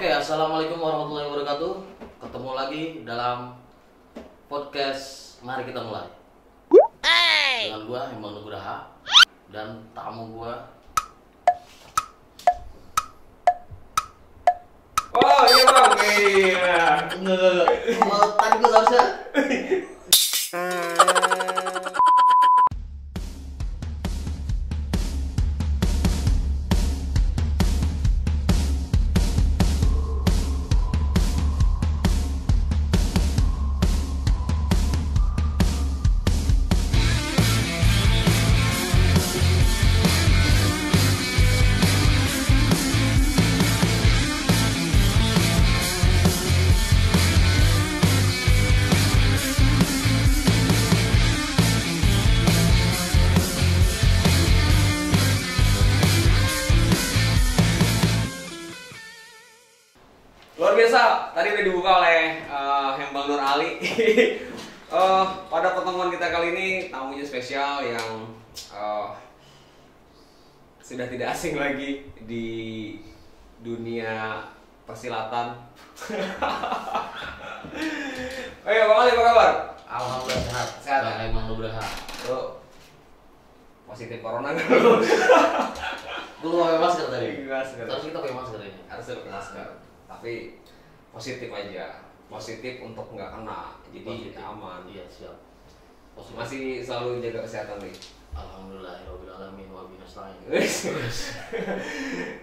Oke, assalamualaikum warahmatullahi wabarakatuh. Ketemu lagi dalam podcast Mari Kita Mulai. Dengan gua Hembang Nugraha dan tamu gua. Oh iya bang, iya. Enggak. Mau tadi gua harusnya. Luar biasa, tadi udah dibuka oleh Hembang Nur Ali. Pada pertemuan kita kali ini tamunya spesial yang sudah tidak asing lagi di dunia persilatan. Oke, Bang Ali apa kabar? Alhamdulillah sehat. Sehat, Bang ya? Hembang Nugraha. Lo positif corona nggak lo? Gua pakai masker tadi. Masker. Terus kita pakai masker ini. Harus pakai masker, tapi positif aja, positif untuk nggak kena, jadi Positif. aman. Iya, siap. Positif. Masih selalu jaga kesehatan nih. Alhamdulillah rabbil alamin wa bihi nasta'in.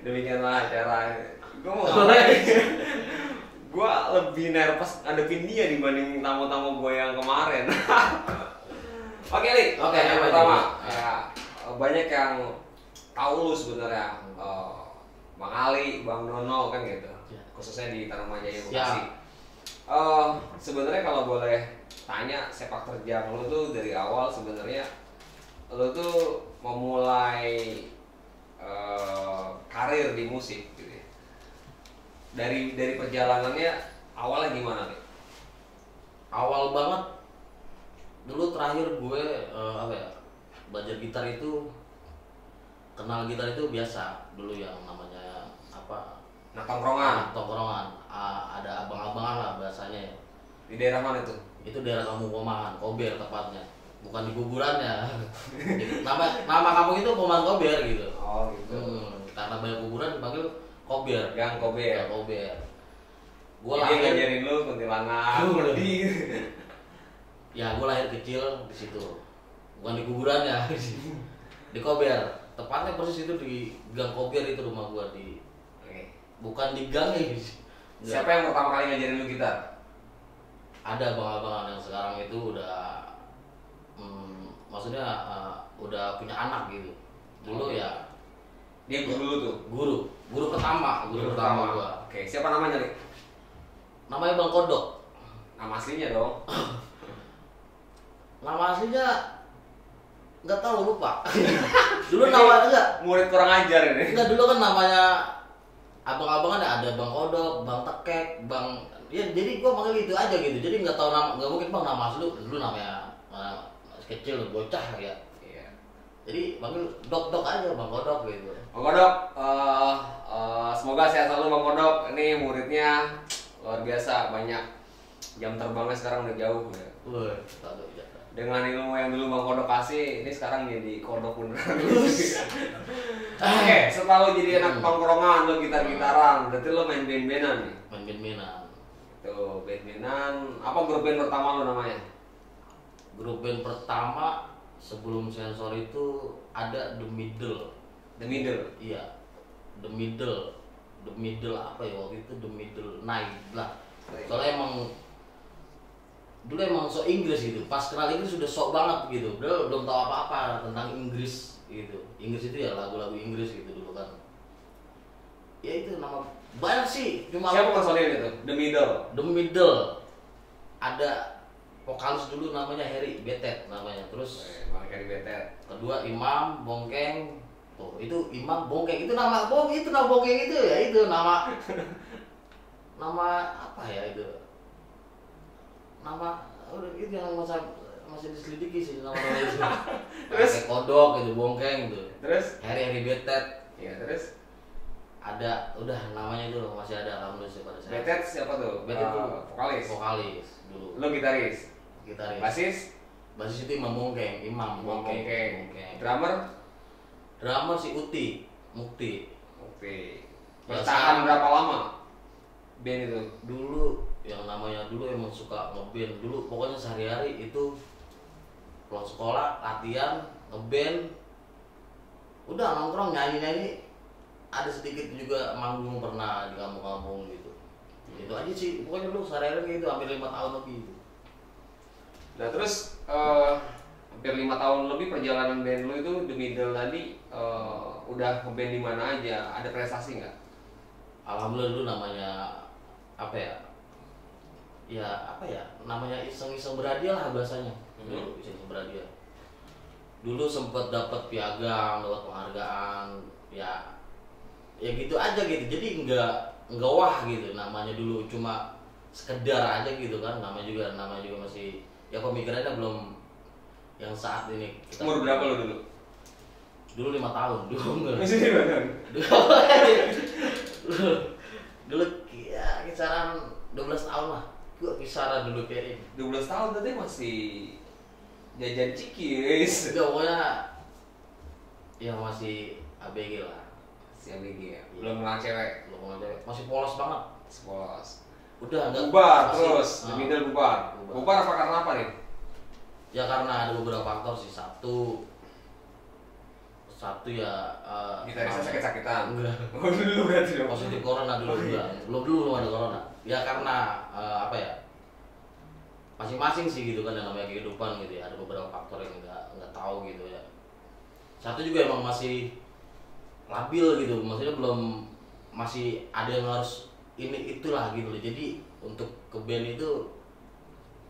Demikianlah acara. Gue mau ngapain? Gue lebih nervous ngadepin dia dibanding tamu-tamu gue yang kemarin. Oke Li, Oke, yang apa pertama ini? ya, banyak yang tahu lu sebenarnya. Bang Ali, Bang Nono kan gitu. Ya. Khususnya di Tarumanjaya Siap. Bekasi. Sebenarnya kalau boleh tanya sepak terjang lu tuh dari awal sebenarnya lu tuh memulai karir di musik gitu ya. Dari perjalanannya awalnya gimana nih? Awal banget dulu terakhir gue belajar gitar itu, kenal gitar itu biasa dulu yang namanya apa, Nah, tongkrongan tongkrongan. Ada abang-abangan lah bahasanya. di daerah mana tuh? Itu daerah kampung Pomahan, Kober tepatnya, bukan di kuburannya. nama kampung itu Pomahan Kober gitu. Oh gitu. Karena banyak kuburan dipanggil Kober. Gang Kober. Ya, Kober. Gue Jadi lahir, ngajarin lu kuntilanak, mudi. ya gue lahir kecil di situ, bukan di kuburannya. Di Kober, tepatnya persis itu di Gang Kober itu rumah gue, di Oke. bukan di gang ya. Siapa yang pertama kali ngajarin lu gitar? Ada abang-abangan yang sekarang itu udah maksudnya udah punya anak gitu. Dulu Oke. ya Dia guru lu tuh. guru pertama gua. Oke, siapa namanya nih? Namanya Bang Kodok. Nama aslinya dong. Nama aslinya nggak tahu, lupa. Dulu nama enggak Murid kurang ajar ini. enggak dulu kan namanya abang-abangan ada Bang Kodok, Bang Tekek, Bang, ya jadi gua manggil gitu aja gitu. Jadi nggak tahu nama, nggak mungkin Bang nama asli lu. Dulu namanya masih kecil bocah ya. Iya. Jadi panggil Dok aja, Bang Kodok gitu. Bang Kodok, semoga sehat selalu Bang Kodok. Ini muridnya luar biasa, banyak jam terbangnya sekarang udah jauh ya. Wah, tahu ya. Dengan ilmu yang dulu Bang Kodok kasih, ini sekarang jadi kodok beneran. Oke, setelah lo jadi anak tongkrongan, lo gitar-gitaran, berarti lo main band-bandan nih. Main band-bandan. Tuh, band-bandan. Apa grup band pertama lo namanya? Grup band pertama sebelum sensor itu ada The Middle. The Middle. Iya, The Middle apa ya waktu itu, The Middle Night lah. Soalnya dulu emang sok Inggris gitu. Pas kenal Inggris sudah sok banget gitu. Belum tahu apa-apa tentang Inggris gitu. Inggris itu ya lagu-lagu Inggris gitu dulu kan. Ya itu nama banyak sih. Cuma Siapa personilnya itu? The Middle. The Middle. Ada vokalis dulu namanya Harry Betet namanya. Terus Bang Harry Betet. kedua Imam Bongkeng. Tuh, itu Imam Bongkeng itu nama Bongkeng itu ya, itu nama apa ya itu? Nama udah itu yang masih diselidiki sih nama itu. Terus? Kayak Kodok itu Bongkeng itu. Terus? Harry Betet. Ya terus? ada, udah namanya itu masih ada alhamdulillah pada saya. Betet siapa tuh? Betet itu vokalis. Vokalis dulu. Lo gitaris. Gitaris. Basis? Basis itu Imam Mungkeng. Drummer? Drummer si Uti, Mukti. Oke. Ya, Bertahan berapa lama band itu? Dulu yang namanya dulu emang suka ngeband dulu, pokoknya sehari-hari itu pulang sekolah latihan ngeband, udah nongkrong nyanyi-nyanyi, ada sedikit juga manggung pernah di kampung-kampung gitu. Itu aja sih pokoknya dulu sehari-hari gitu hampir 5 tahun lebih. Nah terus hampir 5 tahun lebih perjalanan band lu itu The Middle tadi udah ngeband di mana aja? Ada prestasi nggak? Alhamdulillah dulu namanya apa ya? Ya apa ya? Namanya iseng-iseng berhadiah lah bahasanya. Dulu iseng-iseng berhadiah. Dulu sempet dapat piagam, dapat penghargaan, ya gitu aja gitu. Jadi nggak wah gitu namanya dulu, cuma sekedar aja gitu kan. Namanya juga masih ya pemikirannya belum yang saat ini. Umur berapa lo dulu? Dulu 5 tahun dulu enggak. Masih di mana? Dulu ya kisaran 12 tahun lah. Gua kisaran dulu kayaknya. 12 tahun tadi masih jajan cikis. Enggak, pokoknya ya masih ABG lah. Si ABG ya. Belum kenal cewek. Belum kenal cewek. Masih polos banget. Polos. Udah enggak. Bubar terus. The Middle bubar. Bubar apa karena apa nih? Ya karena ada beberapa faktor sih. Satu ya gitarisnya sakit-sakitan. Enggak. Oh dulu berarti dong. Positif corona dulu enggak. Belum ada corona. Ya karena apa ya? Masing-masing sih gitu kan yang namanya kehidupan gitu ya. Ada beberapa faktor yang enggak tahu gitu ya. Satu juga emang masih labil gitu. Maksudnya masih ada yang harus ini itulah gitu loh. Jadi untuk ke band itu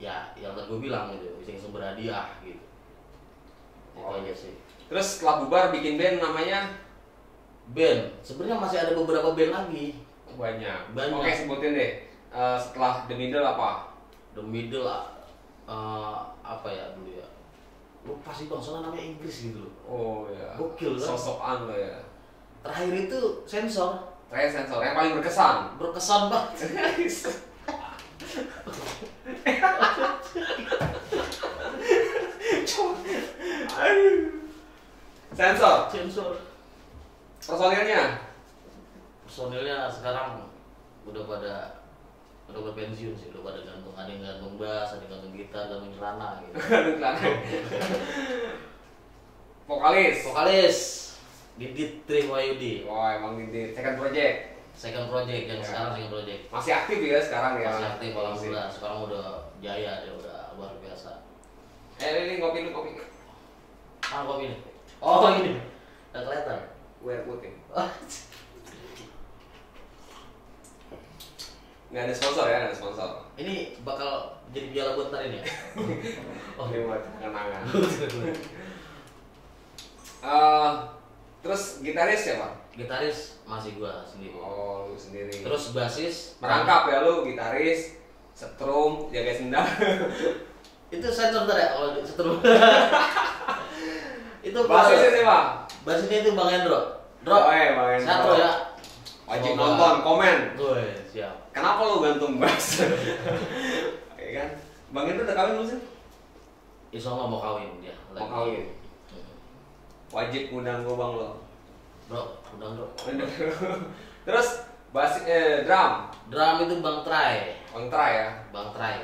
ya yang tadi gue bilang gitu, iseng-iseng berhadiah gitu. Itu aja sih. Terus setelah bubar bikin band namanya? Band. Sebenarnya masih ada beberapa band lagi. Banyak. Banyak. Oke, sebutin deh. Setelah The Middle apa? The Middle apa ya dulu ya? Lupa sih bang, soalnya namanya Inggris gitu loh. Oh ya. Gokil kan? Sosokan lo ya. Terakhir itu Sensor. Terakhir Sensor. Yang paling berkesan. Berkesan banget. Sensor. Personilnya sekarang udah pada pensiun sih, udah pada gantung, ada yang gantung bass, ada yang gantung gitar, gantung celana gitu. Vokalis Didit Tri Wahyudi. Oh emang Didit. Second project Yang sekarang second project. masih aktif ya sekarang ya? Masih aktif alhamdulillah. Sekarang udah jaya, dia udah luar biasa. Ini kopi. Kopi nih. Oh ini. Nggak kelihatan. Gue putih. Nggak ada sponsor. Ini bakal jadi piala buat ntar ini ya? Ini buat kenangan. Terus gitaris siapa? Gitaris masih gua sendiri. Oh, lu sendiri. Terus basis merangkap ya lu, gitaris, setrum, jaga sendal. Itu sensor ntar ya kalau setrum. Itu basisnya siapa? Basisnya itu Bang Hendro. Bang Hendro. Satu ya. Wajib nonton, komen. Gue siap. Kenapa lu gantung bass? Ya kan? Bang Hendro udah kawin belum sih? Insya Allah mau kawin dia. Mau kawin. Wajib ngundang gua bang lo. Bro, undang bro. Terus drum itu Bang Trai. Bang Trai ya.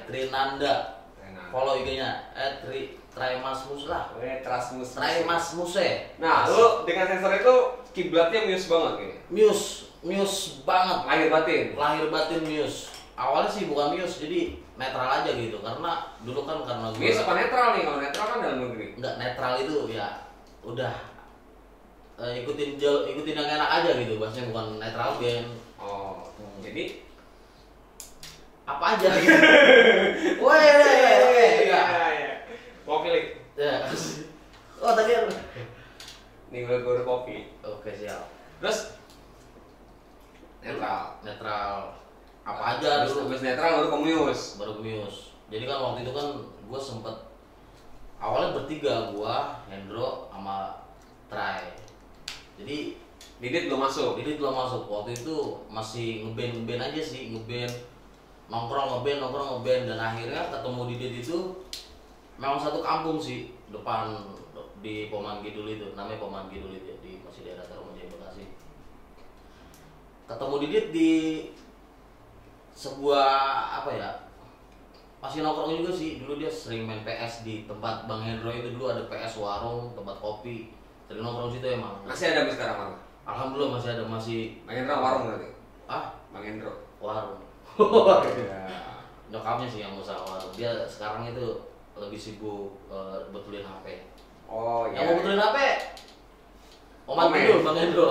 Trinanda. Follow IG-nya @Traimasmus lah. Trai Mas Muse. Nah, lu dengan sensor itu kiblatnya Muse banget kayaknya. Muse banget. Lahir batin Muse. Awalnya sih bukan Muse, jadi netral aja gitu. Karena dulu kan karena gue Muse apa netral nih? Kalau netral kan dalam negeri. Enggak, netral itu ya udah ikutin yang enak aja gitu. Bahasanya bukan netral band. Oh, jadi apa aja gitu. Woi. Iya. Kopi lik. Ya. Oh, tadi nih gue kopi. Oke, siap. Terus netral. Apa aja dulu. Habis netral baru ke Muse. Jadi kan waktu itu kan gue sempet awalnya bertiga, gue, Hendro, sama Trai. Jadi Didit belum masuk. Didit belum masuk. Waktu itu masih ngeband aja sih, nongkrong ngeband dan akhirnya ketemu Didit itu memang satu kampung sih, depan di Poman Kidul itu, namanya Poman Kidul itu ya, di masih daerah Tarumajaya Bekasi. Ketemu Didit di sebuah apa ya, masih nongkrong juga sih. Dulu dia sering main PS di tempat Bang Hendro itu, dulu ada PS warung, tempat kopi, sering nongkrong situ emang. Masih ada sampai sekarang Bang? Alhamdulillah masih ada, masih. Bang Hendro warung berarti? Bang Hendro? Warung. Nyokapnya sih yang usaha warung, dia sekarang itu lebih sibuk betulin HP. Oh iya. Yang mau betulin HP? Oman dulu Bang Hendro.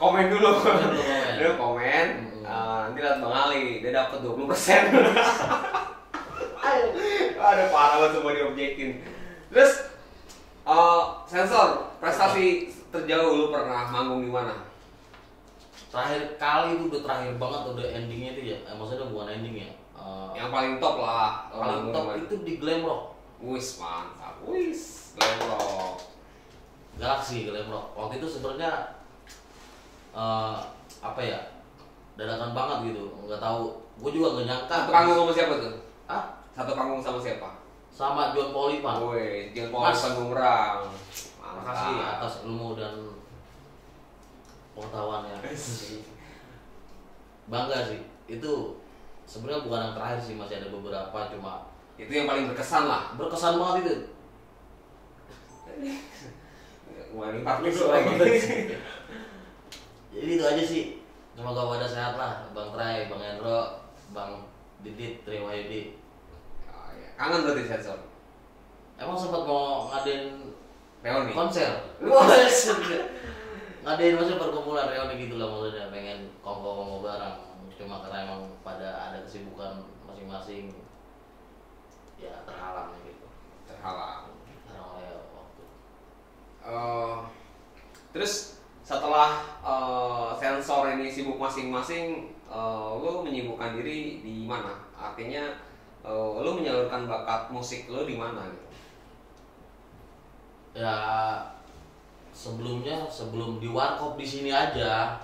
Komen dulu. Dia komen. Nanti lihat Bang Ali, dia dapat 20%. Ada parah banget semua diobjekin. Terus sensor prestasi terjauh lu pernah manggung di mana? Terakhir kali itu udah terakhir banget, udah endingnya itu ya. Maksudnya bukan ending ya. Yang paling top lah. Paling top itu di Glam Rock. Wis mantap. Wis Glam Rock. Galaxy Glam Rock. Waktu itu sebenarnya apa ya? Dadakan banget gitu. Nggak tahu. Gue juga nggak nyangka. Satu panggung sama siapa tuh? Satu panggung sama siapa? Sama John Polipan. Woi, John Polipan Bumerang. Makasih atas ilmu dan pengetahuannya. Bangga sih. Itu sebenarnya bukan yang terakhir sih, masih ada beberapa, cuma itu yang paling berkesan lah. Berkesan banget itu. Waduh, lagi. Jadi itu aja sih. Semoga pada sehat lah, Bang Trai, Bang Hendro, Bang Didit, Tri Wahyudi. Oh, iya. Kangen berarti sensor. Emang sempat mau ngadain reuni konser. Wah, ngadain maksudnya perkumpulan reuni gitu lah, maksudnya pengen kongko bareng. Cuma karena emang pada ada kesibukan masing-masing, ya terhalang gitu. Terhalang oleh waktu. Terus setelah sensor ini sibuk masing-masing, lo menyibukkan diri di mana? Artinya lo menyalurkan bakat musik lo di mana gitu? Ya sebelum di Warkop di sini aja.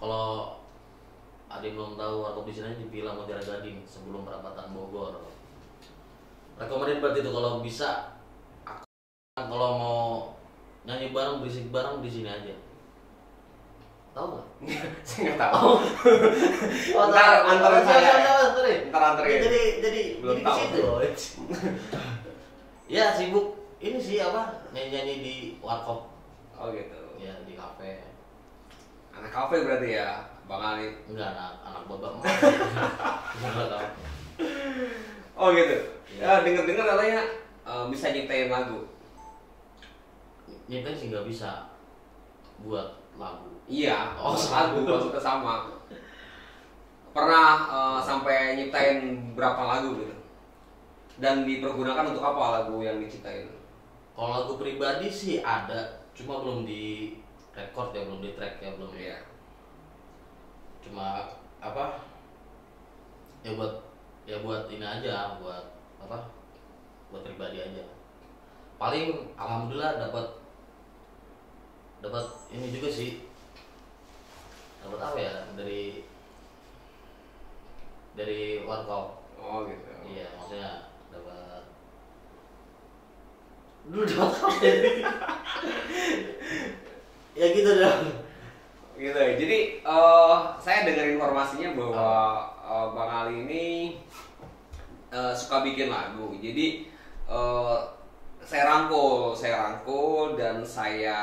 Kalau ada yang belum tahu, Warkop di sini di Villa Mutiara Gading sebelum perapatan Bogor. Rekomendasi berarti itu kalau bisa, kalau mau nyanyi bareng, berisik bareng di sini aja. Tahu nggak? Saya nggak tahu. Ntar antarin saya. Ntar antarin. Jadi belum di tahu. situ. Ya sibuk ini sih apa, nyanyi di Warkop. Oh gitu. Ya di kafe. Anak kafe berarti ya, Bang Ali? Enggak, anak babak mah. Enggak tahu. Oh gitu. Ya dengar katanya bisa nyiptain lagu. Nyiptain sih nggak bisa buat lagu. Iya, Oh, lagu maksudnya sama. Pernah sampai nyiptain berapa lagu gitu? Dan dipergunakan untuk apa lagu yang diciptain? Kalau lagu pribadi sih ada, cuma belum di record ya, belum di track ya, belum. Iya. Cuma apa? Ya buat ini aja, buat apa? Buat pribadi aja. Paling alhamdulillah dapat ini juga sih. Dapat apa ya, dari Warkop. Oh gitu. Iya, maksudnya dapat apa ya gitu dong. Gitu ya. Jadi saya dengar informasinya bahwa Bang Ali ini suka bikin lagu. Jadi saya rangkul dan saya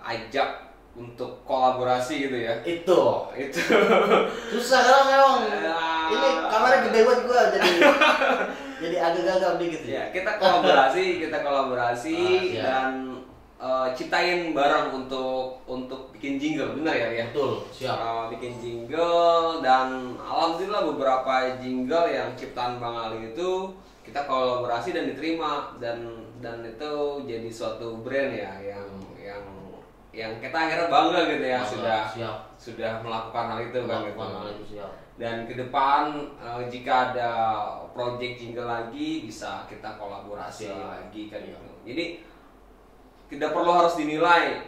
ajak untuk kolaborasi gitu ya. Itu susah sekarang memang. Ini kamarnya gede banget gua, jadi agak gagap dikit ya. Kita kolaborasi ya. Dan ciptain bareng untuk bikin jingle, benar ya? Betul, siap. Bikin jingle dan alhamdulillah beberapa jingle yang ciptaan Bang Ali itu kita kolaborasi dan diterima dan itu jadi suatu brand ya yang kita akhirnya bangga gitu ya. Sudah melakukan hal itu kan gitu. Dan ke depan jika ada project jingle lagi bisa kita kolaborasi lagi kan gitu. Jadi tidak perlu harus dinilai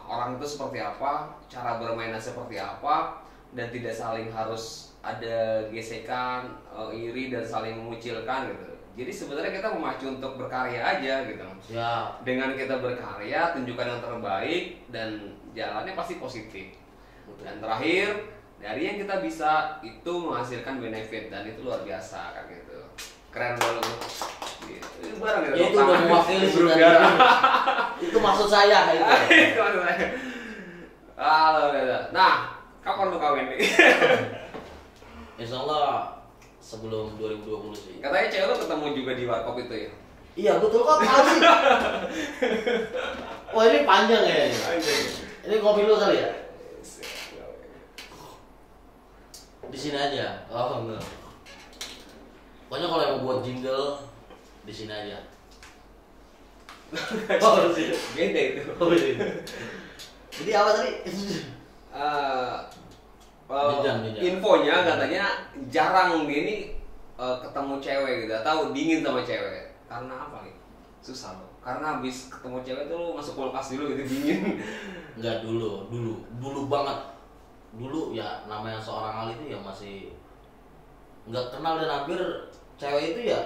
orang itu seperti apa, cara bermainnya seperti apa, dan tidak saling harus ada gesekan, iri dan saling mengucilkan gitu. Jadi sebenarnya kita memacu untuk berkarya aja gitu. Ya. Dengan kita berkarya, tunjukkan yang terbaik dan jalannya pasti positif. Dan terakhir, dari yang kita bisa itu menghasilkan benefit dan itu luar biasa kan gitu. Keren banget. Gitu. Itu barang Ya itu udah mewakili sih tadi. Itu maksud saya itu. Itu maksud saya. Halo, nah, kapan lu kawin nih? Insya Allah sebelum 2020 sih. Katanya cewek lu ketemu juga di warkop itu ya? Iya betul kok tahu sih. Wah ini panjang ya. Ini kopi dulu kali ya? Di sini aja. Oh enggak. Pokoknya kalau yang buat jingle di sini aja. Oh sih, beda itu. Oh, iya. Jadi apa tadi? Jenjang. Infonya katanya jarang dia ini ketemu cewek gitu atau dingin sama cewek. Karena apa gitu? Susah loh. Karena habis ketemu cewek tuh lu masuk kulkas dulu gitu dingin. Enggak dulu banget. Dulu ya namanya seorang Ali itu ya masih nggak kenal dan hampir cewek itu ya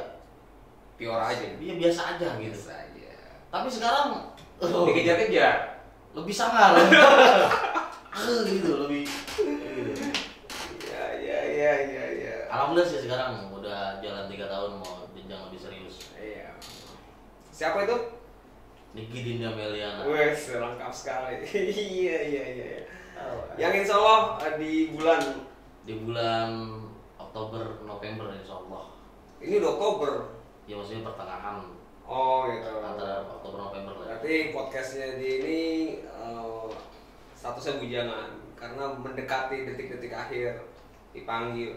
Piora aja. dia biasa aja gitu. Biasa aja. Tapi sekarang Dikejar-kejar. lebih sangar. Gitu lebih. Ya. Alhamdulillah sih sekarang udah jalan 3 tahun mau jenjang lebih serius. Iya. Siapa itu? Niki Dinda Meliana. Wes, lengkap sekali. Iya. Yang insya Allah di bulan Oktober November insya Allah. ini udah Oktober. Ya maksudnya pertengahan Oh gitu. antara Oktober November lah. Berarti podcastnya di ini statusnya bujangan karena mendekati detik-detik akhir dipanggil.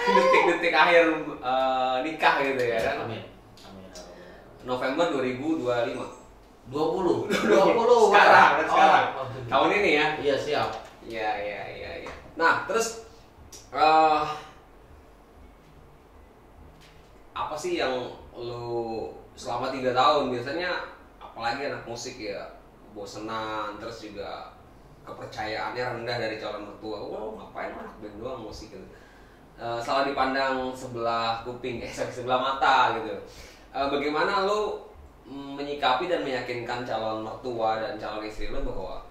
Detik-detik akhir nikah gitu ya kan. Amin. November 2025. 20 Sekarang. Oh. Tahun ini ya. Iya siap. Iya. Nah, terus apa sih yang lu selama 3 tahun biasanya apalagi anak musik ya bosenan terus juga kepercayaannya rendah dari calon mertua. Ngapain anak band doang musik gitu. Salah dipandang sebelah kuping, sebelah mata gitu. Bagaimana lu menyikapi dan meyakinkan calon mertua dan calon istri lo bahwa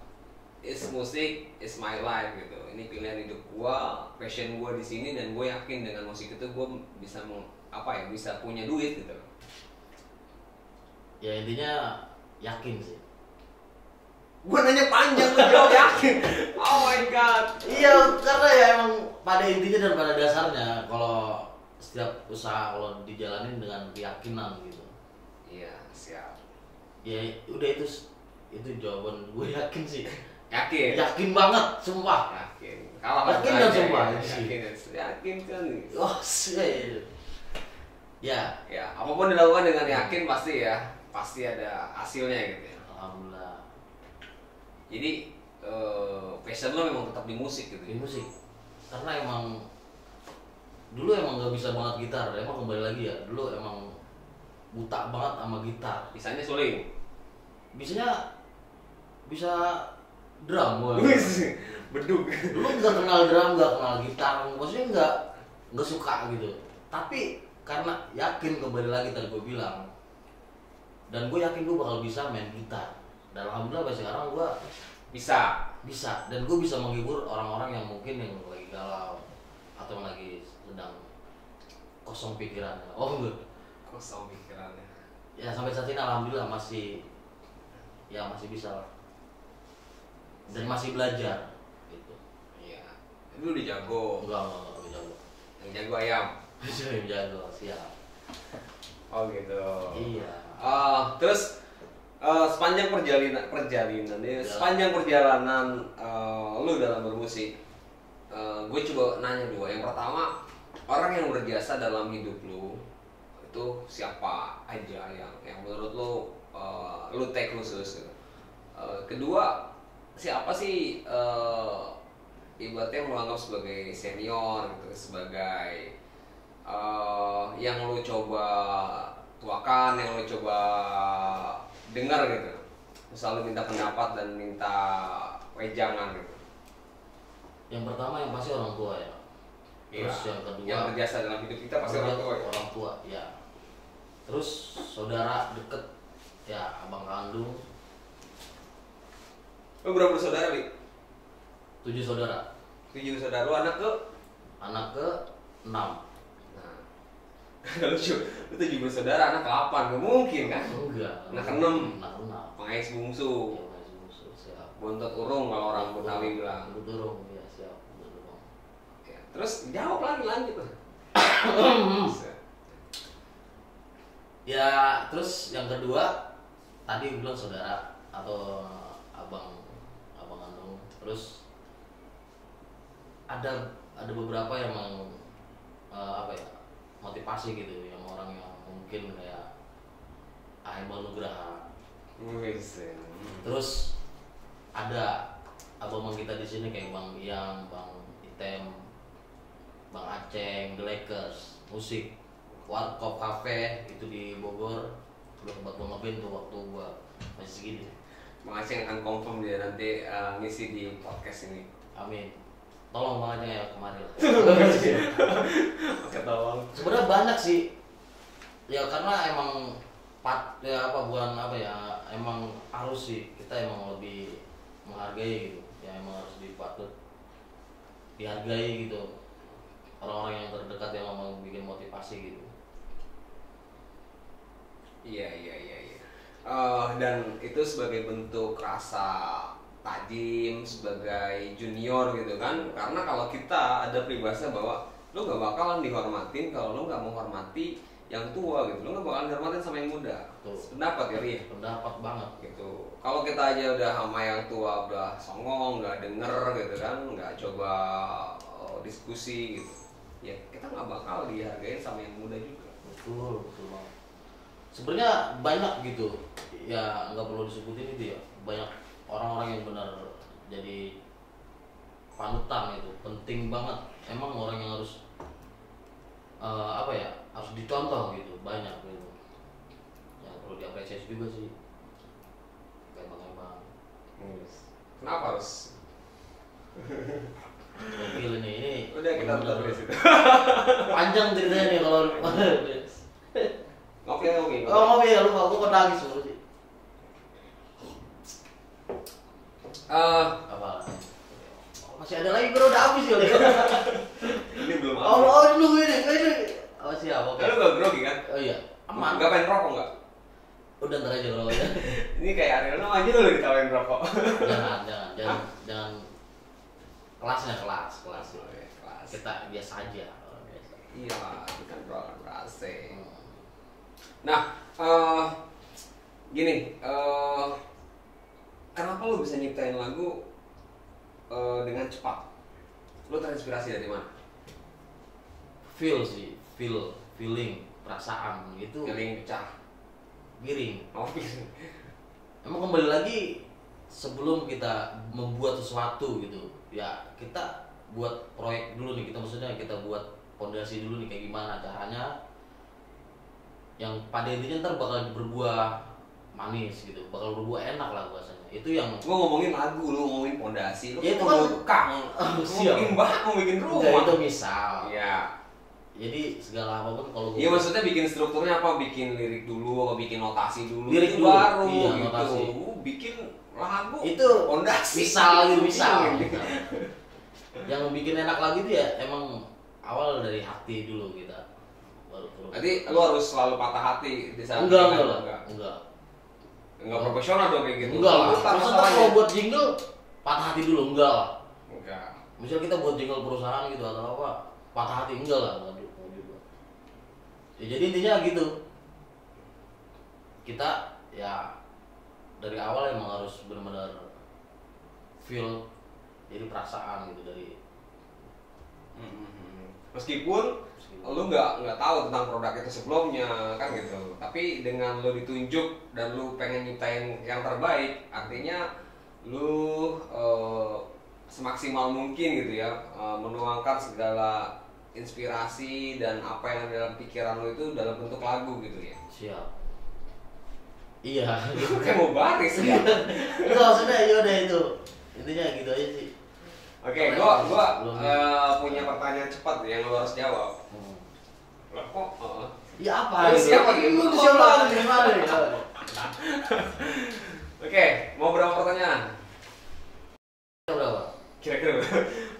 musik is my life gitu. Ini pilihan hidup gua, passion gua di sini dan gue yakin dengan musik itu gue bisa bisa punya duit gitu. Ya intinya yakin sih. Gue nanya panjang lu jawab yakin. Oh my god. Iya karena ya emang pada intinya dan pada dasarnya kalau setiap usaha kalau dijalanin dengan keyakinan gitu. Iya, siap. Ya udah itu jawaban gue yakin sih. Yakin Banget sumpah. Kalah yakin dan sumpah. Yakin kan. Oh sih. Ya Apapun dilakukan dengan yakin pasti ada hasilnya gitu ya. Alhamdulillah. Jadi passion lo memang tetap di musik gitu. Di musik. Karena emang dulu emang nggak bisa banget gitar. Emang kembali lagi ya. Dulu emang buta banget sama gitar. Bisanya suling. Bisanya bisa drum gue. Beduk. Dulu nggak kenal drum, nggak kenal gitar. Maksudnya nggak suka gitu. Tapi karena yakin kembali lagi tadi gue bilang. Dan gue yakin gue bakal bisa main gitar. Dan alhamdulillah sampai sekarang gue bisa dan gue bisa menghibur orang-orang yang mungkin yang lagi galau atau yang lagi sedang kosong pikirannya. Oh enggak Kosong pikirannya. ya sampai saat ini alhamdulillah masih bisa lah dan masih belajar gitu. Iya. Lu udah jago. Enggak jago. Yang jago ayam. jago siap. Oh gitu. Iya. Terus sepanjang perjalanan lu dalam bermusik, gue coba nanya dua. Yang pertama, orang yang berjasa dalam hidup lu itu siapa aja yang menurut lu take khusus gitu. Kedua, siapa sih ibaratnya yang lu anggap sebagai senior gitu, sebagai yang lu coba tuakan, yang lu coba dengar gitu, selalu minta pendapat dan minta wejangan gitu? Yang pertama yang pasti orang tua ya. Terus yang kedua yang berjasa dalam hidup kita pasti orang tua ya? Orang tua ya. Terus saudara deket ya, abang kandung. Lu berapa bersaudara, Li? 7 saudara. 7 saudara. Lu anak ke? Anak ke 6. Nah, lucu. Lu 7 bersaudara, anak ke 8. Gak mungkin kan? Enggak. Anak ke 6. Anak ke 6. Pengais bungsu. Ya, masih musuh, siap. Bontot urung kalau orang Betawi bilang. Bontot urung, ya siap. Bontot urung. Ya, terus jawab lagi lanjut. Ya, terus yang kedua tadi gue bilang saudara atau abang kandung. Terus ada beberapa yang apa ya, motivasi gitu, yang orang yang mungkin kayak Ahmad Nugraha. Terus ada abang kita di sini kayak Bang Iyang, Bang Item, Bang Aceh, The Lakers, musik, Warkop Cafe itu di Bogor. Udah tempat gua ngeband tuh waktu gua masih segini. Bang Aceh akan confirm dia nanti ngisi di podcast ini. Amin. Tolong Bang Aceh ya kemarin. Oke, tolong. Sebenarnya banyak sih. Ya karena emang emang harus sih, kita emang lebih menghargai gitu. Ya emang harus dipatut dihargai gitu. Orang-orang yang terdekat yang ngomong bikin motivasi gitu. Iya. Dan itu sebagai bentuk rasa tajim sebagai junior gitu kan, karena kalau kita ada peribahasa bahwa lo gak bakalan dihormatin kalau lo gak menghormati yang tua gitu, lo gak bakalan dihormatin sama yang muda. Pendapat ya, Ri? Pendapat banget Gitu. Kalau kita aja udah sama yang tua udah songong, gak denger gitu kan, gak coba diskusi gitu, ya kita gak bakal dihargain sama yang muda juga. betul banget. Sebenarnya banyak gitu ya, nggak perlu disebutin itu ya, banyak orang-orang yang benar jadi panutan, itu penting banget. Emang orang yang harus harus dicontoh gitu, banyak gitu yang perlu diapresiasi juga sih, kayak Bang. Kenapa harus? Gokil ini Udah kita tutup di situ. panjang ceritanya nih kalau Ngopi. ngopi ya, lupa aku nangis dulu sih. Apa? Masih ada lagi, bro, udah habis ya. Ini belum Nunggu ini. Oh siap, oke. Lu gak grogi kan? Oh iya, aman. Gak pengen rokok gak? Udah ntar aja kalau ya. Ini kayak Ariel aja lu ditawarin rokok. Jangan. Kelas. Kelas. Kita biasa aja. Iya, bukan AC. Nah, gini, kenapa lu bisa nyiptain lagu dengan cepat? Lu terinspirasi dari mana? Feeling, perasaan gitu. Feeling pecah. Giring. Oh, giring. Emang kembali lagi, sebelum kita membuat sesuatu gitu, ya kita buat proyek dulu nih, kita buat fondasi dulu nih, kayak gimana caranya yang pada intinya ntar bakal berbuah manis gitu, bakal berbuah enak lah bahasanya. Itu yang gua ngomongin lagu, lu ngomongin fondasi, lu ya, itu kan ngomongin bahan, mau bikin rumah. Enggak, itu misal. Iya. Jadi segala apapun kalau iya, maksudnya bikin strukturnya apa? Bikin lirik dulu, apa bikin notasi dulu? Lirik itu dulu, baru iya, gitu. notasi. Bikin lagu itu fondasi. Misal. Yang bikin enak lagi itu ya emang awal dari hati dulu kita. Berarti lu harus selalu patah hati di saat enggak profesional dong kayak gitu. Enggak lah. Maksudnya kalau buat jingle patah hati dulu, enggak lah. Enggak. Misal kita buat jingle perusahaan gitu atau apa, patah hati enggak lah, enggak juga. Ya, jadi intinya gitu. Kita ya dari awal emang harus benar-benar feel, jadi perasaan gitu dari. Meskipun lu nggak tahu tentang produk itu sebelumnya kan gitu, tapi dengan lu ditunjuk dan lu pengen nyiptain yang terbaik, artinya lu semaksimal mungkin gitu ya, menuangkan segala inspirasi dan apa yang ada dalam pikiran lu itu dalam bentuk lagu gitu ya. Siap. Iya. Kayak mau baris ya. Itu maksudnya ya udah itu. Intinya gitu aja sih. Oke, gua punya pertanyaan cepat yang lo harus jawab. Lah kok? Ya apa? Lu siapa gitu? Lu siapa gimana ya? Oke, mau berapa pertanyaan? Berapa? Kira-kira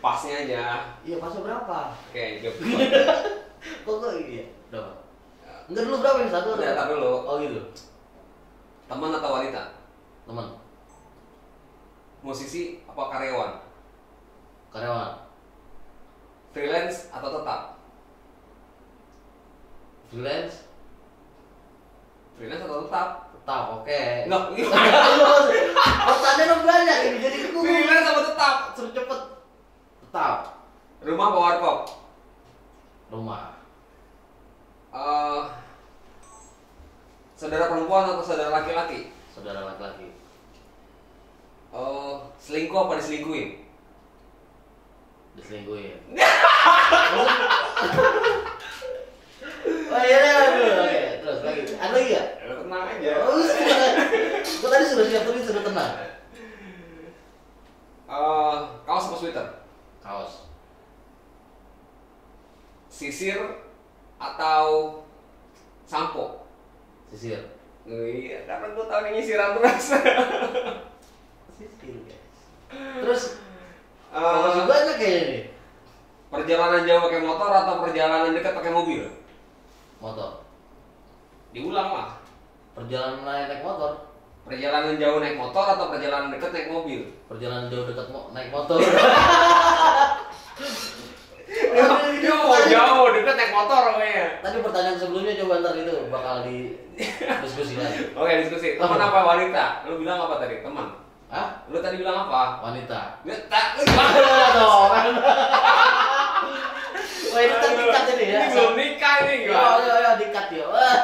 pasnya aja. Iya, pasnya berapa? Oke, jawab. Kok iya? Berapa? Enggak dulu berapa nih? Satu Udah, tar dulu. Oh gitu. Teman atau wanita? Teman. Musisi apa karyawan? Karyawan. Freelance atau tetap? Freelance. Freelance atau tetap? Tetap, oke. Nggak, Pertanyaan banyak ini jadi aku freelance atau tetap? suruh cepet. Tetap. Rumah apa warkop? Rumah. Saudara perempuan atau saudara laki-laki? Saudara laki-laki. Selingkuh apa diselingkuhin? Diselingkuhin. Oh iya, oke. Terus lagi. Ada lagi ya? Tenang aja. Oh, gue tadi sudah siap tapi sudah tenang. Kaos apa sweater? Kaos. Sisir atau sampo? Sisir. Iya, karena gue tau nih nyisiran terus. Sisir guys. Terus Eh, masih banyak kayaknya nih. Perjalanan jauh pakai motor atau perjalanan dekat pakai mobil? Motor. Diulang lah. Perjalanan naik motor. Perjalanan jauh naik motor atau perjalanan dekat naik mobil? Perjalanan jauh dekat naik motor. Dia mau jauh dekat naik motor pokoknya. Tadi pertanyaan sebelumnya coba ntar itu bakal di diskusi lagi. Oke, diskusi. Teman apa wanita? Lu bilang apa tadi? Teman. Hah? Lu tadi bilang apa? Wanita. Gue tak. Dong. Wah ini kan dikat ini ya. Ini belum nikah ini Yo gua. yo yo dikat yo. Wah.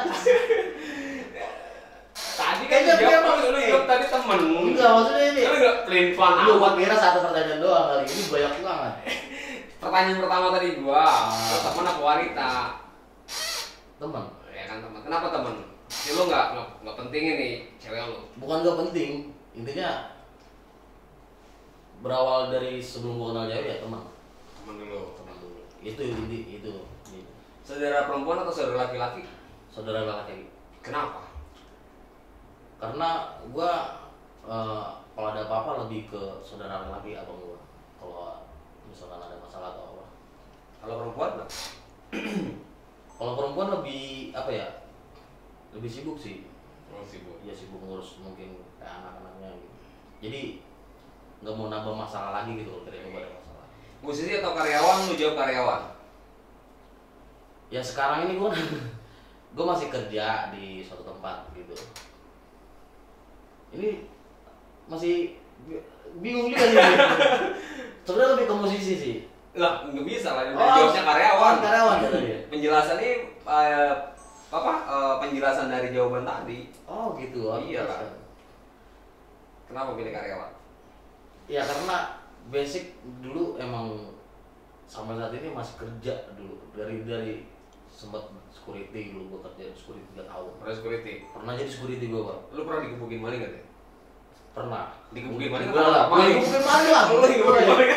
Tadi kan Kayaknya dia jawab mau lu jawab tadi temen. Enggak maksudnya ini. Lu enggak plain fun Lu amat. gua kira satu pertanyaan doang kali ini banyak banget. Pertanyaan pertama tadi gua, teman apa wanita? Teman. Ya kan teman. Kenapa teman? Ya lu enggak penting ini cewek lu. Bukan gak penting. Intinya berawal dari sebelum gua kenal cewek ya teman. Teman dulu. Teman dulu. Itu inti itu. Saudara perempuan atau saudara laki-laki? Saudara laki-laki. Kenapa? Karena gua kalau ada apa-apa lebih ke saudara laki atau gua. Kalau misalkan ada masalah atau apa. Kalau perempuan enggak? Kalau perempuan lebih apa ya? Lebih sibuk sih. Oh, sibuk. Ya sibuk ngurus mungkin kayak anak-anaknya gitu. Jadi nggak mau nambah masalah lagi gitu loh ketika ada masalah. Musisi atau karyawan? Lu jawab karyawan. Ya sekarang ini gue masih kerja di suatu tempat gitu. Ini masih bingung juga sih. Sebenarnya lebih ke musisi sih. Lah, nggak bisa lah. Jawabnya karyawan. Karyawan ya tadi. Penjelasan ini penjelasan dari jawaban tadi. Oh gitu. Iya lah. Kenapa pilih karyawan? Ya karena basic dulu emang sampai saat ini masih kerja dulu dari sempat security dulu gue kerja di security 3 tahun. Pernah security. Pernah jadi security gue Pak. Lu pernah dikebukin maling gak deh? Pernah. Dikebukin maling Gue lah. maling. Dikebukin maling lah. Lu dikebukin maling.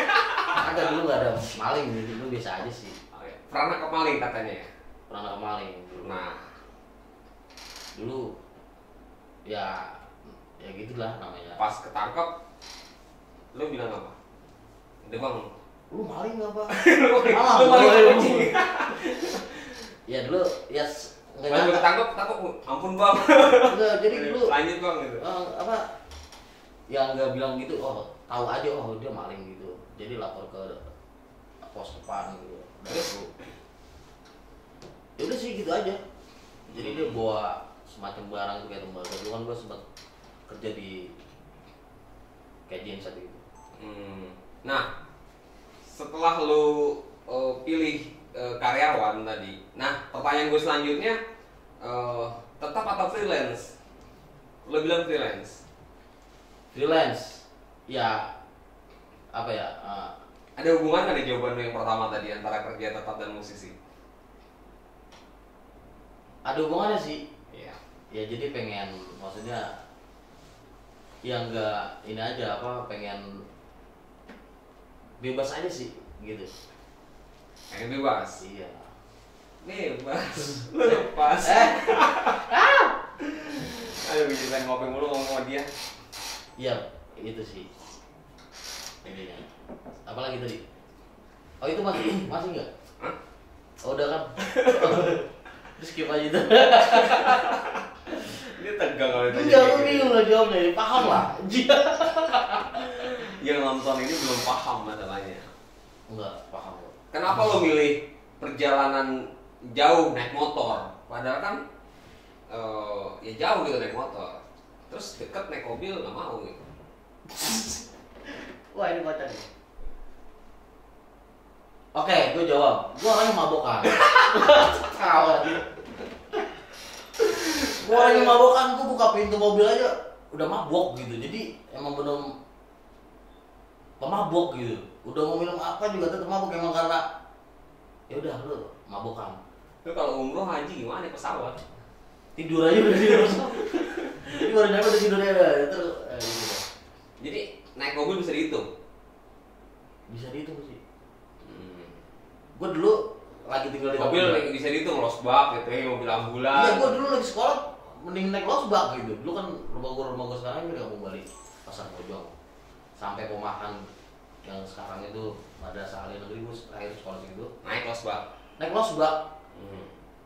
Ada dulu nggak ada maling jadi dulu biasa aja sih. Pernah nangkep maling katanya ya? Pernah nangkep maling dulu. Nah, Dulu ya gitulah namanya. pas ketangkep lu bilang apa? Udah bang. Lu maling apa? Lu maling kucing. Ya dulu ya nggak Pas nyangka. ketangkep, ampun bang. Nggak, jadi dulu Lanjut bang gitu. apa yang nggak bilang gitu, oh tahu aja oh dia maling gitu, jadi lapor ke pos depan gitu. Terus ya udah sih gitu aja, jadi dia bawa semacam barang tuh kayak tembaga. Dulu kan gue sempat kerja di kayak genset gitu. Nah, setelah lu pilih karyawan tadi, nah pertanyaan gue selanjutnya tetap atau freelance? Lu bilang freelance. Freelance ya apa ya, Ada hubungan nggak di jawaban lu yang pertama tadi antara kerja tetap dan musisi? ada hubungannya sih. Iya. Ya jadi pengen, maksudnya ya enggak ini aja apa, pengen bebas aja sih gitu. Pengen bebas. Iya. Bebas. Lu lepas. Aduh, jadi pengen ngopi mulu ngomong sama dia. Iya, itu sih. Intinya. Apalagi tadi? Oh itu masih enggak? Hah? Oh, udah kan? Terus skip aja itu. Dia tegang kalau ditanya. Enggak, aku bingung lah jawabnya. Paham lah. Yang nonton ini belum paham masalahnya. Enggak, paham. Kenapa lo milih perjalanan jauh naik motor? Padahal kan ya jauh gitu naik motor. Terus deket naik mobil nggak mau gitu. Wah, ini kocak nih. Oke, gue jawab. Gue orangnya mabokan. Kawan. Gue orangnya mabokan. Gue buka pintu mobil aja udah mabok gitu. Jadi emang bener pemabok gitu. Udah mau minum apa juga tetap mabok, emang karena ya udah lu mabokan. Lu kalau umroh haji gimana pesawat? Tidur aja udah tidur. Jadi baru nyampe udah tidurnya udah itu. Gitu. Jadi naik mobil bisa dihitung. Bisa dihitung sih. Gue dulu lagi tinggal di Mobil Kampung. bisa dihitung losbak gitu ya, mobil ambulan. Iya, gue dulu lagi sekolah mending naik losbak gitu. Dulu kan rumah gue sekarang ini di Kampung Bali, Pasar Bojong, sampai Pomahan yang sekarang itu Madrasah Alia Negeri. Gue terakhir sekolah situ. Naik losbak. Naik losbak.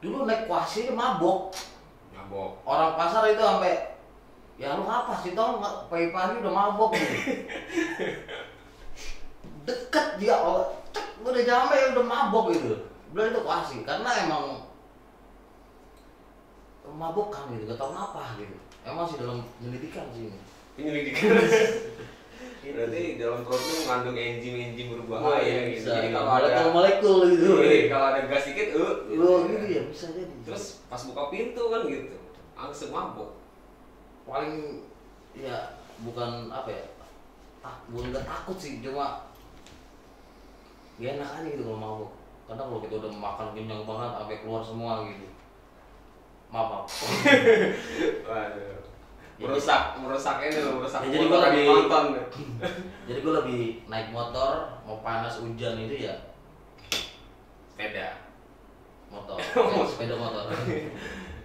Dulu naik kuasi mabok. Mabok. Orang pasar itu sampai ya lu apa sih tau pagi-pagi udah mabok gitu. Deket dia, gue udah nyampe udah mabok gitu. Udah itu kuasi karena emang mabok kan gitu, gak tau kenapa gitu. Emang sih dalam penyelidikan sih ini. Penyelidikan. Berarti dalam perut itu mengandung enzim-enzim berbahaya gitu. Jadi kalau ada molekul gitu. kalau ada gas dikit, gitu ya bisa jadi. Terus pas buka pintu kan gitu, langsung mabok. Paling ya bukan apa ya, bukan gak takut sih, cuma gak enak aja gitu kalau mabok. Kadang kalau kita udah makan kenyang banget sampai keluar semua gitu. Maaf. Waduh. Merusak ini loh, merusak. Ya, jadi gua lebih nonton. Jadi gue lebih naik motor, mau panas hujan itu ya Sepeda. motor, sepeda motor.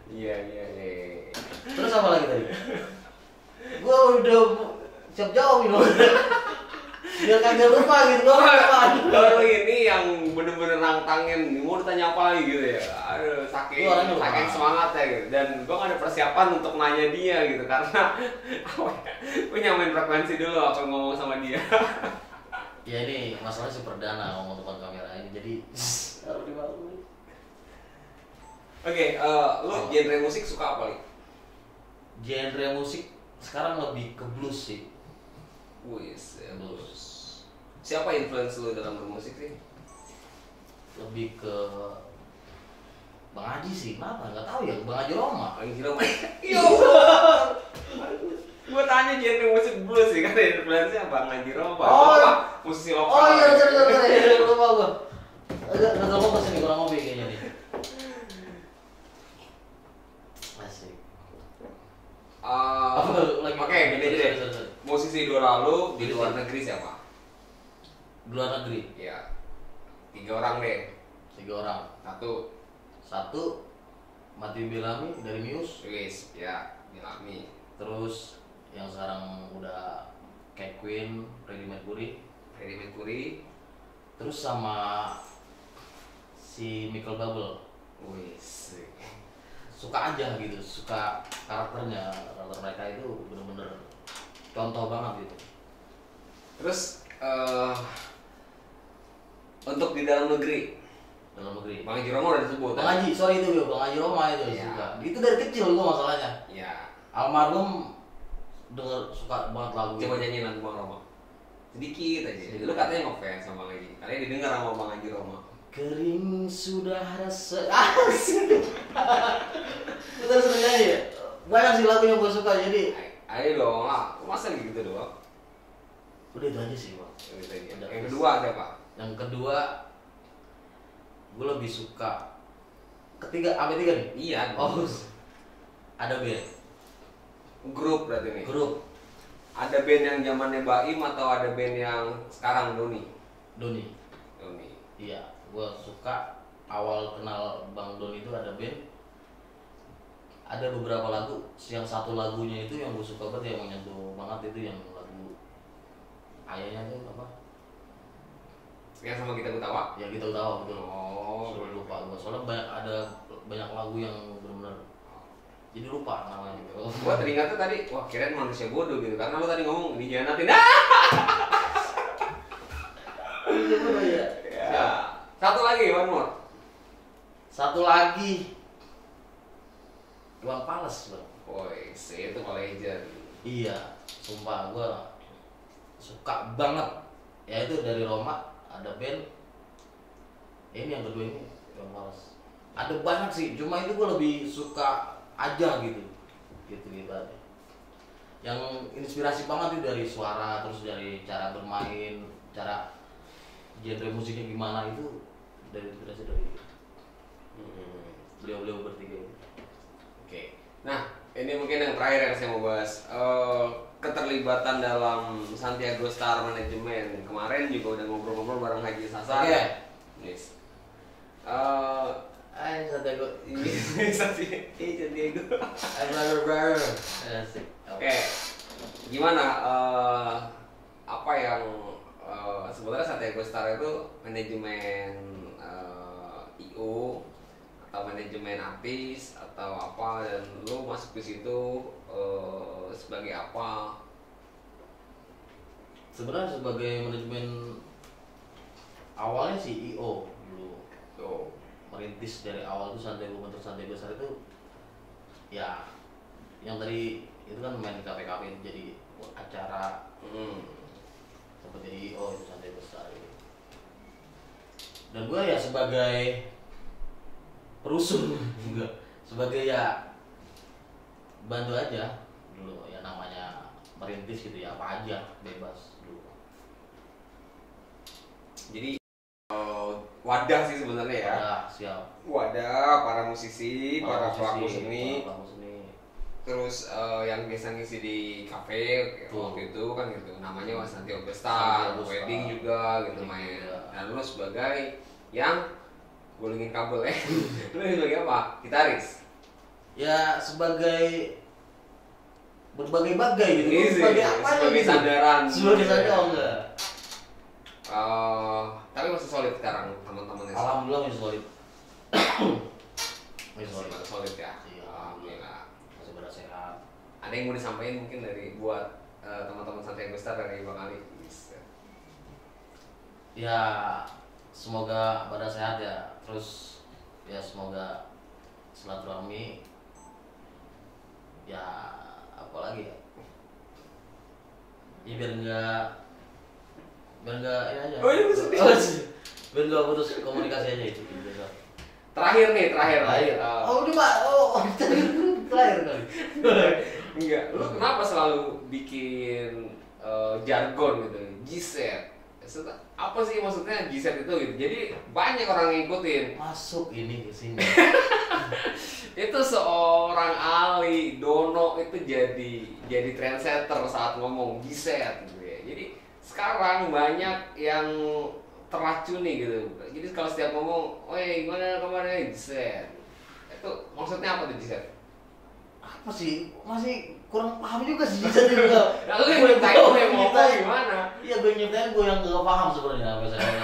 Iya. Terus apa lagi tadi? Gue udah siap jawab ini. Biar kagak lupa gitu gue apa. Kalau ini yang bener-bener nantangin, mau ditanya apa lagi gitu ya. Aduh, saking semangat ya gitu. Dan gue gak ada persiapan untuk nanya dia gitu karena gue nyamain frekuensi dulu apa ngomong sama dia. Ya ini masalahnya si perdana ngomong depan kamera ini, jadi harus dimaklumi. Oke, lu genre musik suka apa nih? Genre musik sekarang lebih ke blues sih. Wis, ya, Blues. Siapa influence lu dalam bermusik sih? Lebih ke Bang Haji sih, kenapa? Nggak tahu ya, Bang Haji Roma. Bang Haji Roma. Yo. Gue tanya genre musik blues sih, kan influence-nya Bang Haji Roma. Musisi lokal. Oh iya, sorry, lupa gue. Agak fokus nih, kurang ngopi kayaknya nih. Asik. Oke, gini aja deh. Musisi idola lu di luar negeri siapa? Di luar negeri? Iya. 3 orang deh. 3 orang. Satu Mati Bellamy dari Muse. Wis, ya, Bellamy. Terus yang sekarang udah kayak Queen, Freddie Mercury. Terus sama si Michael Bublé. Wis. Suka aja gitu, suka karakter mereka itu bener-bener contoh banget gitu. Terus untuk di dalam negeri, Bang Haji Roma udah disebut. Bang Haji, sorry itu Bang Haji Roma itu ya. suka. Itu dari kecil gua masalahnya. Iya. Almarhum denger suka banget lagu. Coba nyanyiin lagu Bang Roma. Sedikit aja. Lu katanya ngefans sama Bang Haji. Katanya didengar sama Bang Haji Roma. Kering sudah rasa. Betul seneng nyanyi ya? Banyak sih lagu yang gua suka jadi. Ayo dong lah, masa gitu doang? Udah itu aja sih Bang. Yang kedua siapa? Yang kedua gue lebih suka ketiga nih? Iya. Oh, Ada band. Grup berarti nih. Grup. Ada band yang zamannya Baim atau ada band yang sekarang Doni? Doni. Doni. Iya, gua suka awal kenal Bang Doni itu ada band. Ada beberapa lagu, yang satu lagunya itu yang gue suka banget yang menyentuh banget itu yang lagu ayahnya tuh apa? Yang sama kita ketawa? Ya kita tahu betul. Oh, Soalnya lupa gue. Soalnya ada banyak lagu yang benar-benar jadi lupa namanya. Gua teringat tuh tadi, wah kirain manusia bodoh gitu karena lo tadi ngomong dihianatin. Iya. Ya. Satu lagi, one more. Satu lagi Iwan Fals, Bang. Woi, itu legend. Iya, sumpah gue suka banget. Ya itu dari Roma ada band. Ini yang kedua ini Iwan Fals. Ada banyak sih, cuma itu gue lebih suka aja gitu aja. Yang inspirasi banget itu dari suara, terus dari cara bermain, cara genre musiknya gimana itu dari inspirasi dari beliau bertiga. Oke. Nah, ini mungkin yang terakhir yang saya mau bahas. Keterlibatan dalam Santiago Star Management. Kemarin juga udah ngobrol-ngobrol bareng Haji Sasar. Oke. Yes. Santiago. Santiago. Brother. Oke. Gimana? Apa yang sebenarnya Santiago Star itu manajemen IO atau manajemen artis atau apa, dan lu masuk ke situ sebagai apa? Sebenarnya sebagai manajemen awalnya CEO dulu. Tuh. Merintis dari awal tuh bentuk Santiago Star itu ya yang tadi itu kan main KPKP jadi acara seperti IO itu Santiago Star itu. Dan gue ya sebagai perusun juga sebagai ya bantu aja dulu ya, namanya merintis gitu ya, apa aja bebas dulu. Jadi wadah sih sebenarnya ya. Wadah, siap. Wadah para musisi, para pelaku seni. Terus yang biasa ngisi di kafe waktu itu kan gitu, namanya Santiago Star, wedding juga gitu main. Dan lu sebagai yang gulungin kabel ya. Lu sebagai apa? Gitaris? Ya sebagai berbagai-bagai gitu. Easy. Sebagai apa Sebagai gitu? sandaran. Sebagai sandaran enggak. Tapi masih solid sekarang teman-temannya. Alhamdulillah masih solid. Masih solid. Masih solid ya. Iya, Alhamdulillah. Masih pada sehat. Ada yang mau disampaikan mungkin dari buat teman-teman Santiago Star dari Bang Ali? Ya semoga pada sehat ya. Terus ya semoga silaturahmi. Ya apalagi ya. Ya biar enggak ini aja. Oh iya sedih. Biar enggak putus komunikasi aja itu. Terakhir nih, terakhir. Oh udah Pak. Terakhir kali. Enggak. Lu kenapa selalu bikin jargon gitu? G-set. Apa sih maksudnya G-set itu gitu? Jadi banyak orang yang ngikutin. Masuk ini ke sini. Itu seorang Ali Dono itu jadi trendsetter saat ngomong G-set gitu ya. Jadi sekarang banyak yang teracuni gitu. Jadi kalau setiap ngomong, "Woi, gimana kemarin G-set?" Itu maksudnya apa tuh G-set? Apa sih? Masih kurang paham juga sih G-set juga. Lalu yang nyiptain gue yang ngomong gimana? Iya, gue nyiptain, gue yang gak paham sebenarnya apa saya.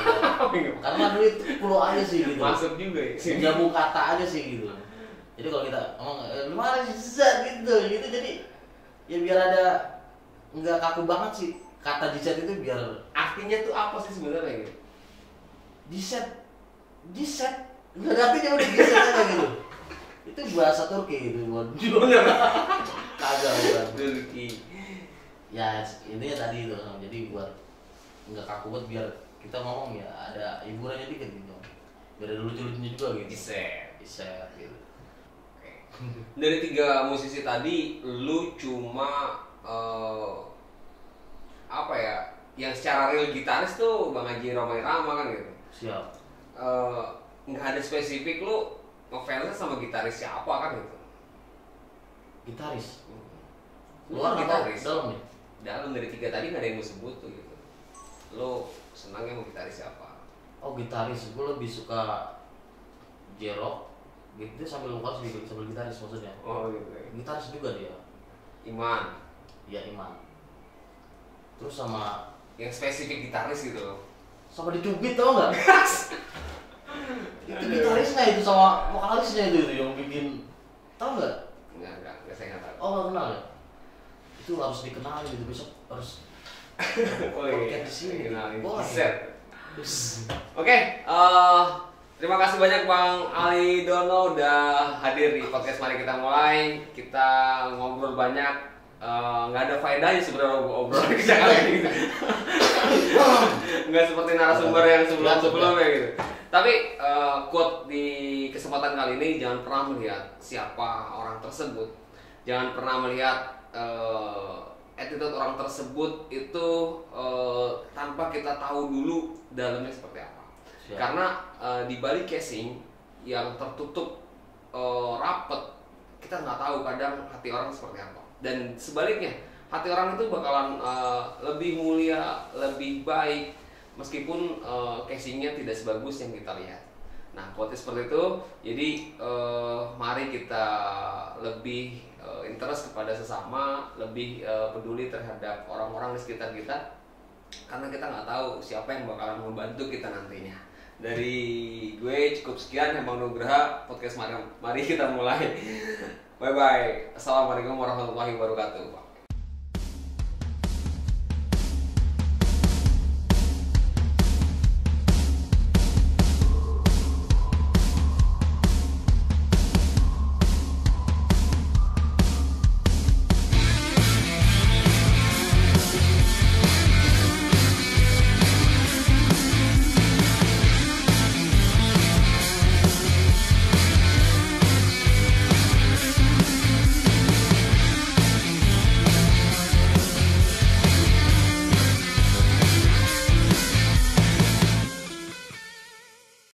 Karena dulu itu pulau aja sih gitu. Masuk juga ya. Jamu kata aja sih gitu. Jadi kalau kita ngomong gimana sih G-set gitu jadi ya biar ada nggak kaku banget sih kata G-set itu, biar Artinya tuh apa sih sebenarnya gitu? G-set nggak ada artinya, udah G-set aja gitu. Itu bahasa Turki gitu. Bener. Kagak bukan. Turki. Ya ini ya tadi itu, jadi buat nggak kaku banget, biar kita ngomong ya ada hiburannya dikit gitu, biar ada lucu-lucunya juga gitu. G-set gitu. Dari 3 musisi tadi, lu cuma apa ya? Yang secara real gitaris tuh Bang Haji Romai Rama kan gitu. Siap. Nggak ada spesifik lu ngefansnya sama gitaris siapa kan gitu. Gitaris. Lu Luar atau gitaris? dalam nih? Dalam dari 3 tadi nggak ada yang gue sebut tuh gitu. Lo senangnya mau gitaris siapa? Oh gitaris, gue lebih suka J-Rock gitu sambil vokal gitu, sambil gitaris maksudnya. Oh gitu. Gitaris juga dia. Iman. Ya Iman. Terus sama Yang spesifik gitaris gitu loh. di Cubit tau nggak? Itu gitarisnya itu sama vokalisnya itu yang bikin, tau nggak? Enggak, saya nggak tahu. Oh nggak kenal ya? Itu harus dikenalin gitu, besok harus Oh iya, podcast di sini. kenalin. Boleh. Set. Oke, terima kasih banyak Bang Ali Dono udah hadir di podcast Mari Kita Mulai. Kita ngobrol banyak, nggak ada faedahnya sebenarnya obrolan kita kali ini gitu. Nggak seperti narasumber yang sebelum-sebelumnya gitu. Tapi quote di kesempatan kali ini, jangan pernah melihat siapa orang tersebut, jangan pernah melihat attitude orang tersebut itu tanpa kita tahu dulu dalamnya seperti apa. Siap. Karena di balik casing yang tertutup rapet, kita nggak tahu kadang hati orang seperti apa. Dan sebaliknya, hati orang itu bakalan lebih mulia, lebih baik meskipun casingnya tidak sebagus yang kita lihat. Nah, quote seperti itu. Jadi mari kita lebih interest kepada sesama, lebih peduli terhadap orang-orang di sekitar kita, karena kita nggak tahu siapa yang bakalan membantu kita nantinya. Dari gue cukup sekian, Bang Nugraha, podcast mari kita mulai. Bye bye. Assalamualaikum warahmatullahi wabarakatuh.